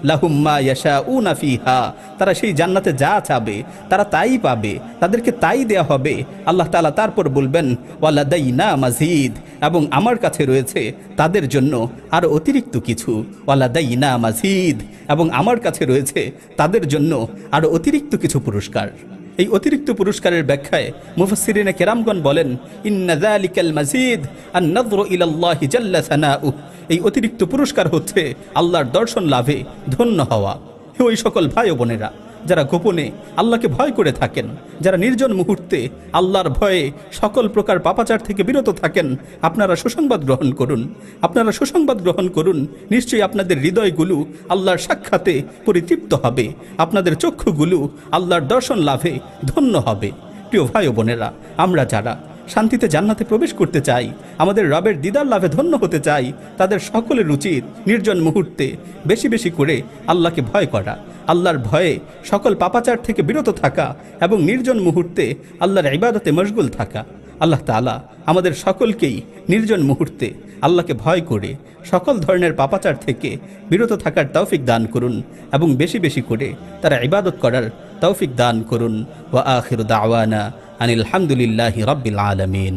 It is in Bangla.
লাহুম মা ইয়াশাউনা ফিহা, তারা সেই জান্নাতে যা চাবে তারা তাই পাবে, তাদেরকে তাই দেয়া হবে। আল্লাহ তাআলা তারপর বলবেন ওয়ালাদাইনা মাজিদ, এবং আমার কাছে রয়েছে তাদের জন্য আর অতিরিক্ত কিছু। ওয়ালাদাইনা মাজিদ, এবং আমার কাছে রয়েছে তাদের জন্য আর অতিরিক্ত কিছু পুরস্কার। এই অতিরিক্ত পুরস্কারের ব্যাখ্যায় মুফাসসিরিনে কেরামগণ বলেন, ইন্না যালিকাল মাজিদ আন-নাযরু ইলাল্লাহি জাল্লা সানাউহু, এই অতিরিক্ত পুরস্কার হচ্ছে আল্লাহর দর্শন লাভে ধন্য হওয়া। হে ওই সকল ভাই ও বোনেরা যারা গোপনে আল্লাহকে ভয় করে থাকেন, যারা নির্জন মুহূর্তে আল্লাহর ভয়ে সকল প্রকার পাপাচার থেকে বিরত থাকেন, আপনারা সুসংবাদ গ্রহণ করুন, আপনারা সুসংবাদ গ্রহণ করুন। নিশ্চয়ই আপনাদের হৃদয়গুলো আল্লাহর সাক্ষাতে পরিতৃপ্ত হবে, আপনাদের চক্ষুগুলো আল্লাহর দর্শন লাভে ধন্য হবে। প্রিয় ভাই ও বোনেরা, আমরা যারা শান্তিতে জান্নাতে প্রবেশ করতে চাই, আমাদের রবের দিদার লাভে ধন্য হতে চাই, তাদের সকলের উচিত নির্জন মুহূর্তে বেশি বেশি করে আল্লাহকে ভয় করা, আল্লাহর ভয়ে সকল পাপাচার থেকে বিরত থাকা এবং নির্জন মুহূর্তে আল্লাহর ইবাদতে মশগুল থাকা। আল্লাহ তাআলা আমাদের সকলকেই নির্জন মুহূর্তে আল্লাহকে ভয় করে সকল ধরনের পাপাচার থেকে বিরত থাকার তৌফিক দান করুন এবং বেশি বেশি করে তারা ইবাদত করার তৌফিক দান করুন। ওয়া আখিরু দাওয়ানা আনিল হামদুলিল্লাহি রাব্বিল আলামিন।